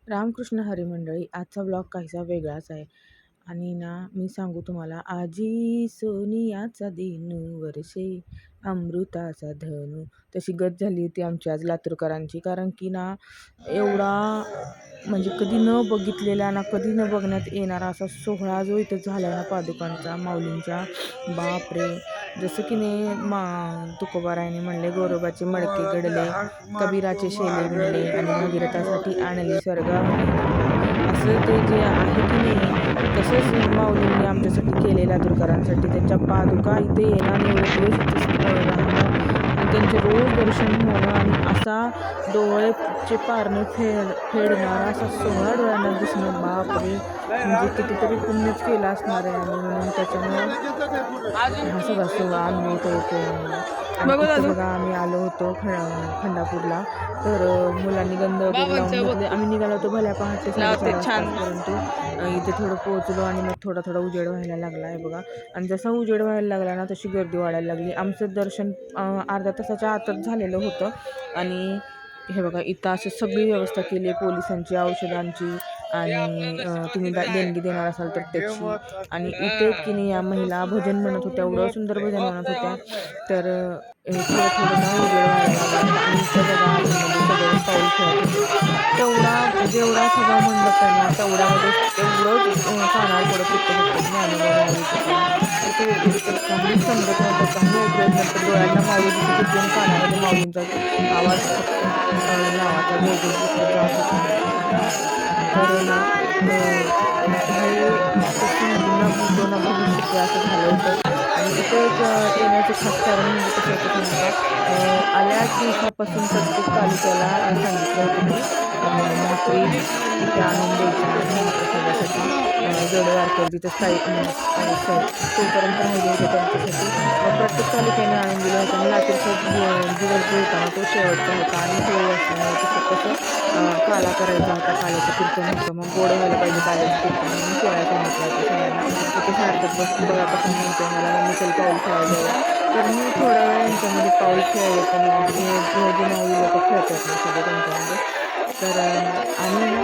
रामकृष्ण हरी मंडळी, आजचा ब्लॉग काहीसा वेगळाच आहे. आणि ना मी सांगू तुम्हाला, आजी सोनियाचा दिनू वर्षे अमृताचा धनू, तशी गत झाली होती आमची आज लातूरकरांची. कारण की ना एवढा म्हणजे कधी न बघितलेला ना कधी न बघण्यात येणारा असा सोहळा जो इथं झाला ना पादुकांचा माऊलींच्या, बापरे. जसं की ने तुकोबारायाने म्हणले, गोरोबाचे मडके गडले, कबीराचे शेले विणले आणि भगीरथासाठी आणली स्वर्गाहून. असं ते जे आहे की नाही, तसंच माऊलींनी आमच्यासाठी केले लातूरकरांसाठी. त्यांच्या पादुका इथे येणं आणि एवढे दिवस इथे राहणं आणि त्यांचे रोज दर्शन होणं आणि असा डोळेचे पारणे फेडणारा असा सोहळा डोळ्यांना दिसणं, बापरे. म्हणजे कितीतरी पुण्यच केलं असणार आहे आम्ही, म्हणून त्याच्यामुळं हा सगळा सोहळा अनुभवता येतो. आणि इथं बघा आम्ही आलो होतो खंडापूरला. तर मुलांनी गंध वगैरे लावून घेतले. आम्ही निघालो होतो भल्या पहाटे 4:30 वाजता, परंतु इथे थोडं पोहोचलो आणि मग थोडा थोडा उजेड व्हायला लागला आहे बघा. आणि जसा उजेड व्हायला लागला ना तशी गर्दी वाढायला लागली. आमचं दर्शन अर्ध्या तासाच्या आतच झालेलं होतं. आणि हे बघा इथं असं सगळी व्यवस्था केली आहे, पोलिसांची, औषधांची आणि तुम्ही देणगी देणार असाल तर त्याची. आणि इथे की नाही या महिला भजन म्हणत होत्या, एवढं सुंदर भजन म्हणत होत्या. तर थोडं थोडं ना उजेड व्हायला लागला आणि इथं बघा आतमध्ये सगळे पाऊल खेळत होते. जेवढा सगळा मंडप आहे ना तेवढ्यामध्ये तेवढंच कानावर पडत होतं फक्त ज्ञानोबा माऊलीचं काम. इतर काही समजत नव्हतं, काही ऐकत नव्हतं. डोळ्यांना माऊली दिसत होती आणि कानामध्ये माऊलींचा आवाज फक्त नावाचा गोगोच जात होता. तर ना हे तसं म्हणजे न भूतो न भविष्यती असं झालं होतं. आणि इथं एक येण्याचं खास कारण म्हणजे कसं होतं सांगू का, आल्याच दिवसापासून प्रत्येक तालुक्याला सांगितलं होतं की भाकरी इथे आणून द्यायच्या महाप्रसादासाठी. जेवढे वारकरी तिथं तोपर्यंत राहिले होते त्यांच्यासाठी प्रत्येक तालुक्याने आणून दिलं होतं. आणि लातूरचा दिवस जो होता ना तो शेवटचा होता आणि होळी असल्यामुळे तसं कसं काला करायचा होता, काल्याचं कीर्तन होतं. मग गोड व्हायला पाहिजे काल्याचं कीर्तन म्हणून पोळ्या सांगितल्या होत्या सगळ्यांना. इथे सार्थक बसून बघा कसं म्हणतोय मला, मम्मी चल पाऊल खेळायला जाऊया. तर मी थोड्या वेळ यांच्यामध्ये पाऊल खेळले, पण जे माऊली लोक खेळतात ना सगळे त्यांच्यामध्ये. तर आणि ना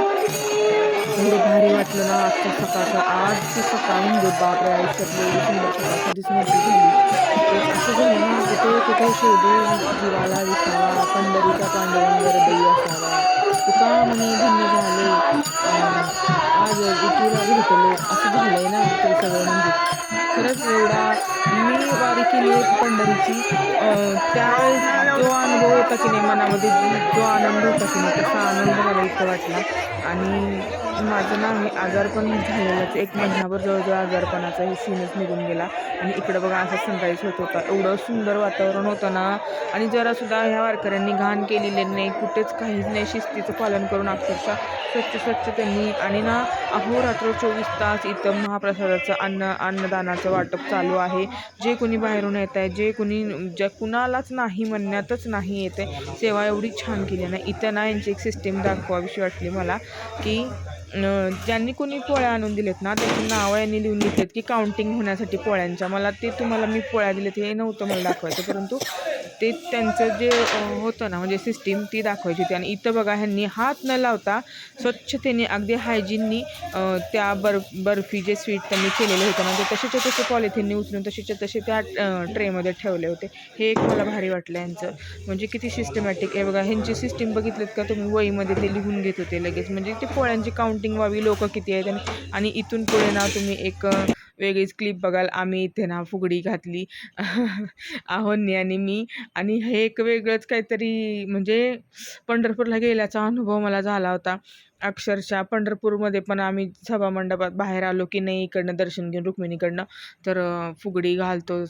एवढं भारी वाटलं ना आजच्या सकाळचं. आजची सकाळ म्हणजे बापरे, आयुष्यातली एवढी सुंदर सकाळ कधीच नव्हती झाली. एक असं झालं ना, कुठे कुठे शोधू जीवाला विसावा, पंढरीचा पांडुरंग हृदयी असावा, तुका म्हणे धन्य झाले आज विठूला भेटलो. असं झालंय ना ते सगळं. म्हणजे खरंच एवढा मी वारी केली आहे पंढरीची, त्यावेळेस जो अनुभव होता की नाही मनामध्ये, जो आनंद होता की नाही, तसा आनंद मला इथं वाटला. आणि माझं ना हे आजारपण झालेलंच, 1 महिनाभर जवळजवळ आजारपणाचा हे सीनच निघून गेला. आणि इकडं बघा असं सनराईज होत होता, एवढं सुंदर वातावरण होतं ना. आणि जरासुद्धा ह्या वारकऱ्यांनी घाण केलेली नाही, कुठेच काहीच नाही, शिस्तीचं पालन करून अक्षरशः स्वच्छ त्यांनी. आणि ना अहोरात्र 24 तास इथं महाप्रसादाचं अन्नदानाचं वाटप चालू आहे. जे कोणी बाहेरून येत आहे, जे कोणी कुणालाच नाही म्हणण्यातच नाही येत आहे, सेवा एवढी छान केली ना इथं ना. यांची एक सिस्टीम दाखवावीशी वाटली मला, की ज्यांनी कोणी पोळ्या आणून दिलेत ना त्याची नावं यांनी लिहून घेतलेत की काउंटिंग होण्यासाठी पोळ्यांच्या. मला ते तुम्हाला मी पोळ्या दिलेत हे नव्हतं मला दाखवायचं, परंतु ते त्यांचं जे होतं ना म्हणजे सिस्टीम ती दाखवायची होती. आणि इथं बघा ह्यांनी हात न लावता स्वच्छतेने अगदी हायजीननी त्या बर्फी जे स्वीट त्यांनी केलेले होते ना ते तसेच्या तसे पॉलिथिनने उचलून तसेच्या तसे त्या ट्रेमध्ये ठेवले होते. हे एक मला भारी वाटलं यांचं, म्हणजे किती सिस्टमॅटिक आहे बघा. ह्यांची सिस्टीम बघितलीत का तुम्ही, वहीमध्ये ते लिहून घेत होते लगेच, म्हणजे ते पोळ्यांची काउंटिंग व्हावी, लोक किती आहेत. आणि इथून पुढे ना तुम्ही एक वेगळीच क्लिप बघाल. आम्ही इथे ना फुगडी घातली आहोंनी आणि मी. आणि हे एक वेगळंच काहीतरी म्हणजे पंढरपूरला गेल्याचा अनुभव मला झाला होता. अक्षरशः पंढरपूरमध्ये पण आम्ही सभामंडपात बाहेर आलो की नाही, इकडनं दर्शन घेऊन रुक्मिणीकडनं, तर फुगडी घालतो.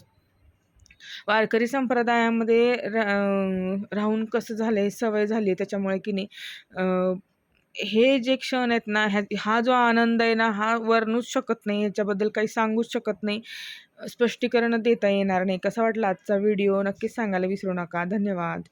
वारकरी संप्रदायामध्ये राहून कसं झालं आहे, सवय झाली आहे त्याच्यामुळे की नाही हे जे क्षण आहेत ना, हा जो आनंद आहे ना, हा वर्णूच शकत नाही, ह्याच्याबद्दल काही सांगूच शकत नाही, स्पष्टीकरण देता येणार नाही. कसा वाटला आजचा व्हिडिओ नक्कीच सांगायला विसरू नका. धन्यवाद.